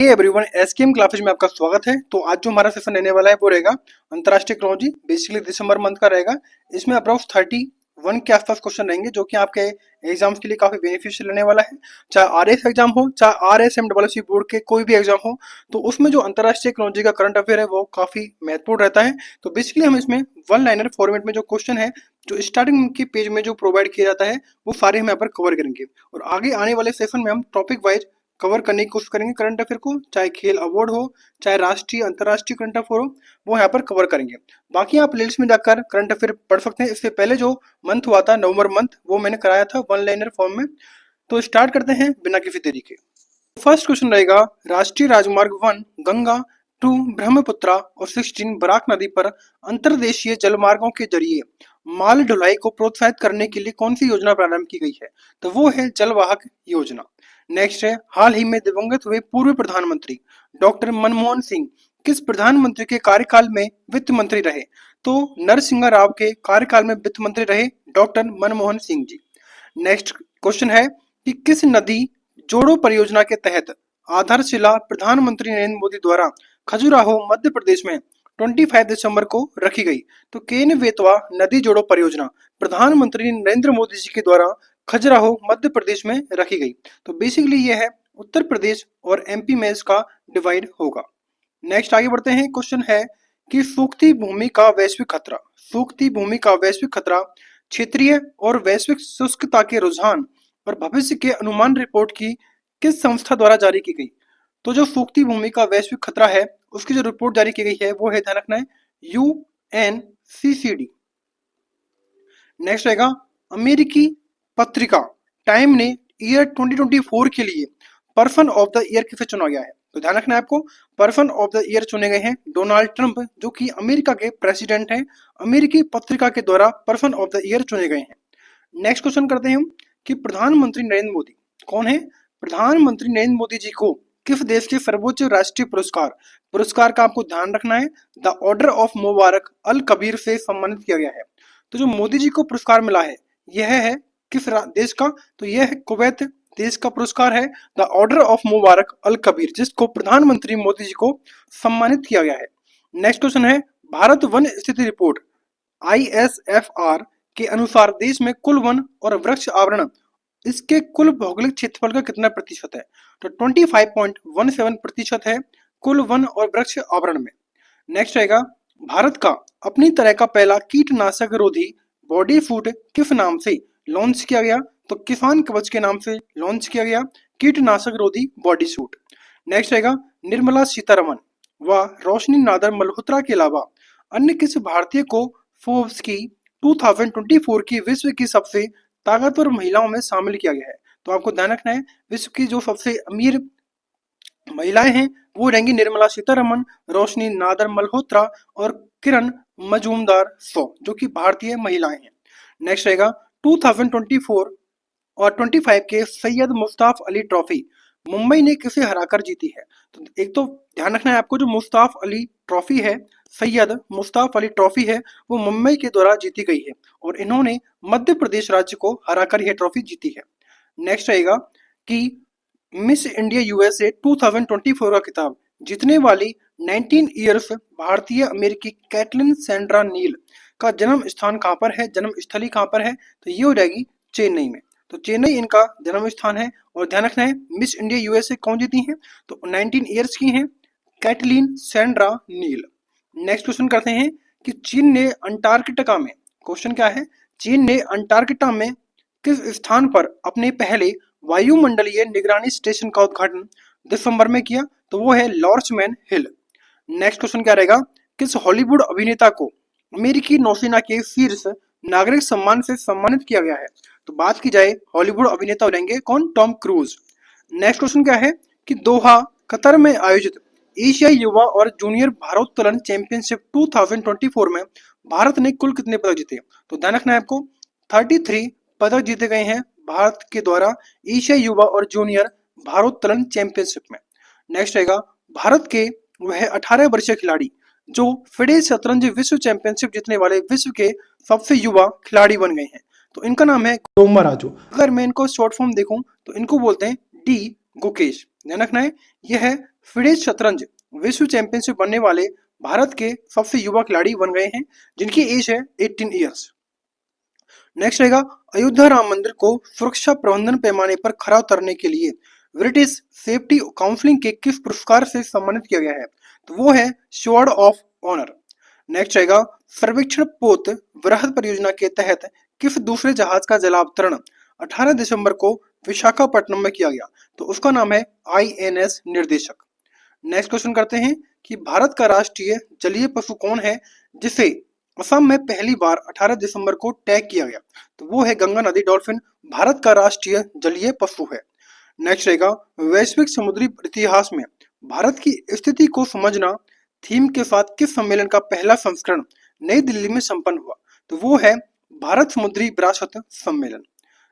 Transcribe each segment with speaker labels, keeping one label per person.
Speaker 1: Everyone, SKM classes में आपका स्वागत है। तो आज जो हमारा सेशन रहने वाला है वो रहेगा अंतर्राष्ट्रीय टेक्नोलॉजी। बेसिकली दिसंबर मंथ का रहेगा। इसमें अप्रोक्स 31 के आसपास क्वेश्चन रहेंगे जो कि आपके एग्जाम्स के लिए काफी बेनिफिशियल रहने वाला है। चाहे आरएस एग्जाम हो, चाहे RSMWC बोर्ड के कोई भी एग्जाम हो, तो उसमें जो अंतर्राष्ट्रीय टेक्नोलॉजी का करंट अफेयर है वो काफी महत्वपूर्ण रहता है। तो बेसिकली हम इसमें वन लाइनर फॉर्मेट में जो क्वेश्चन है, जो स्टार्टिंग के पेज में जो प्रोवाइड किया जाता है, वो सारे हम यहाँ पर कवर करेंगे। और आगे आने वाले सेशन में हम टॉपिक वाइज कवर करने की कोशिश करेंगे करंट अफेयर को, चाहे खेल अवार्ड हो, चाहे राष्ट्रीय अंतर्राष्ट्रीय करंट अफेयर हो, वो यहाँ पर कवर करेंगे। बाकी आप प्लेलिस्ट में जाकर करंट अफेयर पढ़ सकते हैं। इससे पहले जो मंथ हुआ था नवंबर मंथ, वो मैंने कराया था वन लाइनर फॉर्म में। तो स्टार्ट करते हैं बिना किसी देरी के। फर्स्ट क्वेश्चन रहेगा, राष्ट्रीय राजमार्ग 1 गंगा टू ब्रह्मपुत्रा और 16 बराक नदी पर अंतर्देशीय जलमार्गों के जरिए माल ढुलाई को प्रोत्साहित करने के लिए कौन सी योजना प्रारंभ की गई है? तो वो है जलवाहक योजना। नेक्स्ट है, हाल ही में दिवंगत हुए पूर्व प्रधानमंत्री डॉक्टर मनमोहन सिंह किस प्रधानमंत्री के कार्यकाल में वित्त मंत्री रहे? तो नरसिंह राव के कार्यकाल में वित्त मंत्री रहे doctor Manmohan Singh ji. Next question है कि किस नदी जोड़ो परियोजना के तहत आधारशिला प्रधानमंत्री नरेंद्र मोदी द्वारा खजुराहो मध्य प्रदेश में 25 दिसंबर को रखी गई? तो केन बेतवा नदी जोड़ो परियोजना प्रधानमंत्री नरेंद्र मोदी जी के द्वारा खजुराहो मध्य प्रदेश में रखी गई। तो बेसिकली ये है उत्तर प्रदेश और MP में इसका डिवाइड होगा। नेक्स्ट आगे बढ़ते हैं। क्वेश्चन है कि सूखती भूमि का वैश्विक खतरा, सूखती भूमि का वैश्विक खतरा क्षेत्रीय और वैश्विक शुष्कता के रुझान और भविष्य के अनुमान रिपोर्ट की किस संस्था द्वारा जारी की गई? तो जो सूखती भूमि का वैश्विक खतरा है, उसकी जो रिपोर्ट जारी की गई है वो है, ध्यान रखना है, UNCCD। नेक्स्ट रहेगा, अमेरिकी पत्रिका टाइम ने ईयर 2024 के लिए पर्सन ऑफ द ईयर किसे चुना गया है? तो ध्यान रखना है आपको, पर्सन ऑफ द ईयर चुने गए हैं डोनाल्ड ट्रंप, जो कि अमेरिका के प्रेसिडेंट हैं। अमेरिकी पत्रिका के द्वारा पर्सन ऑफ द ईयर चुने गए हैं। नेक्स्ट क्वेश्चन करते हैं हम कि प्रधानमंत्री नरेंद्र मोदी कौन है? प्रधानमंत्री नरेंद्र मोदी जी को किस देश के सर्वोच्च राष्ट्रीय पुरस्कार का आपको ध्यान रखना है, द ऑर्डर ऑफ मुबारक अल कबीर से सम्मानित किया गया है। तो जो मोदी जी को पुरस्कार मिला है, यह है किस देश का? तो यह है कुवैत देश का पुरस्कार है, द ऑर्डर ऑफ मुबारक अल कबीर, जिसको प्रधानमंत्री मोदी जी को सम्मानित किया गया है। नेक्स्ट क्वेश्चन है, भारत वन स्थिति रिपोर्ट ISFR के अनुसार देश में कुल वन और वृक्ष आवरण इसके कुल भौगोलिक क्षेत्रफल का कितना प्रतिशत है? तो 25.17% है कुल वन और वृक्ष आवरण में। नेक्स्ट रहेगा, भारत का अपनी तरह का पहला कीटनाशक रोधी बॉडी सूट किस नाम से लॉन्च किया गया? तो किसान कवच के नाम से लॉन्च किया गया कीटनाशक रोधी बॉडी सूट। नेक्स्ट रहेगा, निर्मला सीतारमन व रोशनी नादर मल्होत्रा के अलावा अन्य किस भारतीय को फोर्ब्स की 2024 की विश्व की सबसे ताकतवर महिलाओं में शामिल किया गया है? तो आपको ध्यान रखना है, विश्व की जो सबसे अमीर महिलाएं हैं वो रहेंगी निर्मला सीतारमन, रोशनी नादर मल्होत्रा और किरण मजूमदार शो, जो कि भारतीय महिलाएं हैं। नेक्स्ट रहेगा, 2024 और 25 के सैयद मुश्ताक अली ट्रॉफी मुंबई ने किसे हराकर जीती है? तो एक तो ध्यान रखना है आपको, जो मुश्ताक अली ट्रॉफी है, सैयद मुश्ताक अली ट्रॉफी है, वो मुंबई के द्वारा जीती गई है और इन्होंने मध्य प्रदेश राज्य को हराकर यह ट्रॉफी जीती है। नेक्स्ट रहेगा कि मिस इंडिया USA 2024 का खिताब जीतने वाली 19 ईयर्स भारतीय अमेरिकी कैटलिन सैंड्रा नील का जन्म स्थान कहाँ पर है, जन्म स्थली कहाँ पर है? तो ये हो जाएगी चेन्नई में। तो चेन्नई इनका जन्म स्थान है। और ध्यान रखना है, मिस इंडिया USA कौन जीती हैं? तो 19 ईयर्स की हैं कैटलिन सैंड्रा नील। नेक्स्ट क्वेश्चन करते हैं कि चीन ने अंटार्कटिका में, क्वेश्चन क्या है, चीन ने अंटार्कटिका में किस स्थान पर अपने पहले वायुमंडलीय निगरानी स्टेशन का उद्घाटन दिसंबर में किया? तो वो है लॉर्चमैन हिल। नेक्स्ट क्वेश्चन क्या रहेगा, किस हॉलीवुड अभिनेता को अमेरिकी नौसेना के शीर्ष नागरिक सम्मान से सम्मानित किया गया है? तो बात की जाए हॉलीवुड अभिनेता रहेंगे कौन? Tom cruise. नेक्स्ट क्वेश्चन क्या है कि दोहा कतर में आयोजित एशियाई युवा और जूनियर भारोत्तोलन चैंपियनशिप 2024 में भारत ने कुल कितने पदक जीते? तो ध्यान रखना है आपको, 33 पदक जीते गए हैं भारत के द्वारा एशियाई युवा और जूनियर भारोत्तोलन चैंपियनशिप में। नेक्स्ट रहेगा, भारत के वह 18 वर्षीय खिलाड़ी जो फिडे शतरंज विश्व चैंपियनशिप जीतने वाले विश्व के सबसे युवा खिलाड़ी बन गए हैं, तो इनका नाम है डोमराजू। अगर मैं इनको शॉर्ट फॉर्म देखूं तो इनको बोलते हैं D गुकेश। ध्यान रखना है, यह है फिडे शतरंज विश्व चैंपियनशिप बनने वाले भारत के सबसे युवा खिलाड़ी बन गए हैं, जिनकी एज है 18 ईयर्स। नेक्स्ट रहेगा, अयोध्या राम मंदिर को सुरक्षा प्रबंधन पैमाने पर खरा उतरने के लिए ब्रिटिश सेफ्टी काउंसिल के किस पुरस्कार से सम्मानित किया गया है? तो वो है स्वॉर्ड ऑफ ऑनर। नेक्स्ट रहेगा, सर्वेक्षण पोत वृहद परियोजना के तहत किस दूसरे जहाज का जलावतरण 18 दिसंबर को विशाखापट्टनम में किया गया? तो उसका नाम है INS निर्देशक। नेक्स्ट क्वेश्चन करते हैं कि भारत का राष्ट्रीय जलीय पशु कौन है जिसे असम में पहली बार 18 दिसंबर को टैग किया गया? तो वो है गंगा नदी डॉल्फिन भारत का राष्ट्रीय जलीय पशु है। नेक्स्ट रहेगा, वैश्विक समुद्री इतिहास में भारत की स्थिति को समझना थीम के साथ किस सम्मेलन का पहला संस्करण नई दिल्ली में संपन्न हुआ? तो वो है भारत समुद्री विरासत सम्मेलन।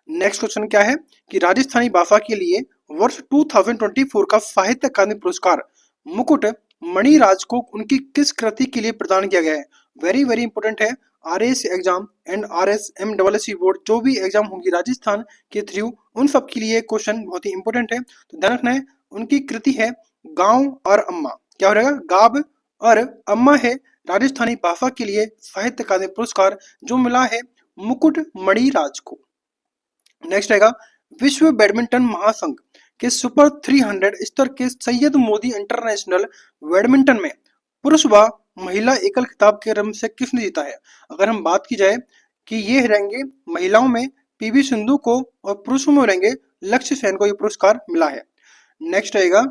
Speaker 1: नेक्स्ट क्वेश्चन क्या है कि राजस्थानी भाषा के लिए वर्ष 2024 का साहित्य अकादमी पुरस्कार मुकुट मणिराज को उनकी किस कृति के लिए प्रदान किया गया है? वेरी वेरी इंपॉर्टेंट है। RS exam and RSMSC board जो भी एग्जाम होंगी राजस्थान के थ्रू, उन सब के लिए क्वेश्चन बहुत ही इंपॉर्टेंट है, तो ध्यान रखना है। उनकी कृति है गांव और अम्मा। क्या हो रहेगा? गाब और अम्मा है राजस्थानी भाषा के लिए साहित्य अकादमी पुरस्कार जो मिला है मुकुट मणिराज को। नेक्स्ट रहेगा, विश्व बैडमिंटन महासंघ के सुपर 300 स्तर के सैयद मोदी इंटरनेशनल बैडमिंटन में पुरुष व महिला एकल खिताब के क्रम से किसने जीता है? अगर हम बात की जाए कि ये रहेंगे महिलाओं में PV सिंधु को और पुरुषों में रहेंगे लक्ष्य सेन को ये पुरस्कार मिला है। नेक्स्ट रहेगा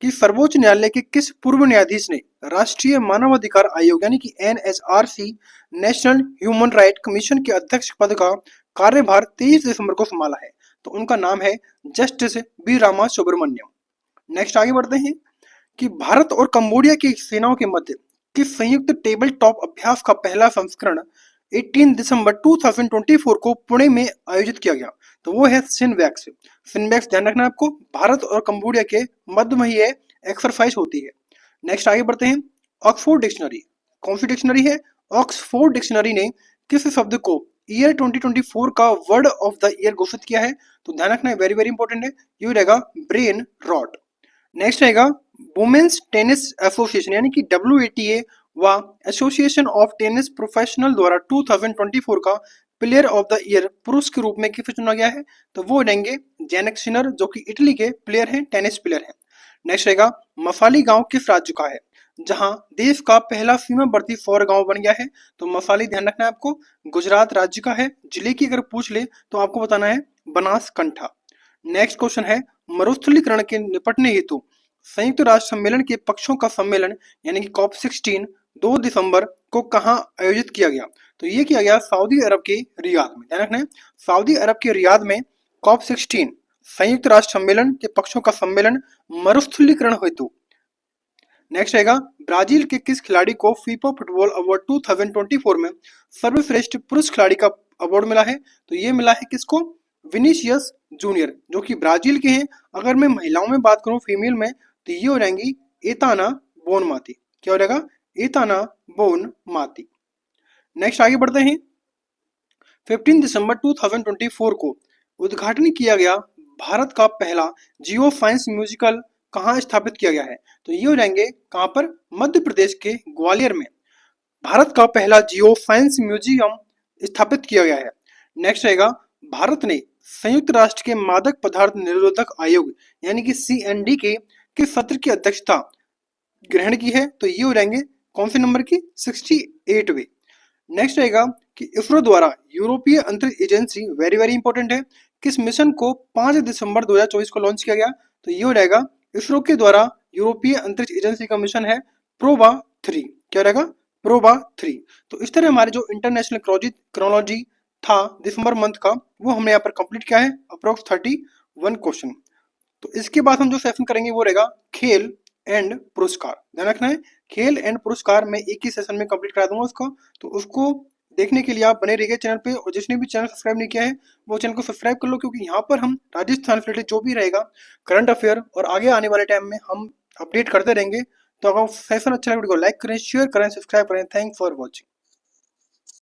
Speaker 1: कि सर्वोच्च न्यायालय के किस पूर्व न्यायाधीश ने राष्ट्रीय मानवाधिकार आयोग यानी कि NHRC national human right commission के अध्यक्ष पद का कार्यभार 23 दिसंबर को संभाला है? तो उनका नाम है justice B Rama Subramaniam. Next आगे बढ़ते हैं कि भारत और कंबोडिया की सेनाओं के मध्य किस संयुक्त टेबल टॉप अभ्यास का पहला संस्करण 18 दिसंबर 2024 को पुणे में आयोजित किया गया? तो वो है सिनवैक्स। सिनवैक्स ध्यान रखना आपको, भारत और कंबोडिया के मध्य में ही ये एक्सरसाइज होती है। नेक्स्ट आगे बढ़ते हैं, ऑक्सफोर्ड डिक्शनरी कौन सी डिक्शनरी है? ऑक्सफोर्ड डिक्शनरी ने किस शब्द को ईयर 2024 का वर्ड ऑफ द ईयर घोषित किया है? तो ध्यान रखना है, वेरी वेरी इंपॉर्टेंट है, ये रहेगा ब्रेन रॉट। नेक्स्ट रहेगा, वुमेन्स टेनिस एसोसिएशन यानी कि WTA व एसोसिएशन ऑफ टेनिस प्रोफेशनल द्वारा 2024 का प्लेयर ऑफ द ईयर पुरुष के रूप में किसे चुना गया है? तो वो रहेंगे जेनिक सिनर जो कि इटली के प्लेयर हैं, टेनिस प्लेयर हैं। नेक्स्ट रहेगा, मफाली गांव किस राज्य का है जहां देश का पहला सीमावर्ती सौर गांव बन गया है? तो मफाली ध्यान रखना है आपको, गुजरात राज्य का है। जिले की अगर पूछ ले तो आपको बताना है बनासकंठा। नेक्स्ट क्वेश्चन है, मरुस्थलीकरण के निपटने हेतु संयुक्त राष्ट्र सम्मेलन के पक्षों का सम्मेलन यानी कि COP16 2 दिसंबर को कहां आयोजित किया गया? तो ये किया गया सऊदी अरब के रियाद में। ध्यान रखना है, सऊदी अरब के रियाद में COP16 संयुक्त राष्ट्र सम्मेलन के पक्षों का सम्मेलन मरुस्थलीकरण हेतु। नेक्स्ट रहेगा, ब्राजील के किस खिलाड़ी को फीफा फुटबॉल अवार्ड 2024 में सर्वश्रेष्ठ पुरुष खिलाड़ी का अवार्ड मिला है? तो ये मिला है किसको? विनीसियस जूनियर जो कि ब्राजील के हैं। अगर मैं महिलाओं में बात करूं फीमेल में तो ये हो जाएंगी एताना बोनमाती। क्या हो जाएगा? Aitana Bonmati. नेक्स्ट आगे बढ़ते हैं, 15 दिसंबर 2024 को उद्घाटन किया गया भारत का पहला जियो साइंस म्यूजिकल कहाँ स्थापित किया गया है? तो ये हो जाएंगे कहां पर? मध्य प्रदेश के ग्वालियर में भारत का पहला जियो साइंस म्यूजियम स्थापित किया गया है। नेक्स्ट रहेगा, भारत ने संयुक्त राष्ट्र के मादक पदार्थ निरोधक आयोग यानी कि CND के किस सत्र की अध्यक्षता ग्रहण की है? तो ये हो जाएंगे कौन से नंबर की? 68वें। नेक्स्ट रहेगा कि इसरो द्वारा यूरोपीय अंतरिक्ष एजेंसी, वेरी वेरी इंपॉर्टेंट है, किस मिशन को 5 दिसंबर 2024 को लॉन्च किया गया? तो ये हो जाएगा इसरो के द्वारा यूरोपीय अंतरिक्ष एजेंसी का मिशन है प्रोबा 3। क्या रहेगा? प्रोबा 3। तो इस तरह हमारे जो इंटरनेशनल क्रोनोलॉजी था दिसंबर मंथ का वो हमने यहाँ पर कंप्लीट किया है, अप्रोक्स 31 क्वेश्चन। तो इसके बाद हम जो सेशन करेंगे वो रहेगा खेल एंड पुरस्कार। ध्यान रखना है, खेल एंड पुरस्कार मैं एक ही सेशन में कंप्लीट करा दूंगा उसको, तो उसको देखने के लिए आप बने रहिए चैनल पे। और जिसने भी चैनल सब्सक्राइब नहीं किया है वो चैनल को सब्सक्राइब कर लो, क्योंकि यहाँ पर हम राजस्थान से रिलेटेड जो भी रहेगा करंट अफेयर और आगे आने वाले टाइम में हम अपडेट करते रहेंगे। तो अगर सेशन अच्छा लगे तो लाइक करें, शेयर करें, सब्सक्राइब करें। Thanks for watching.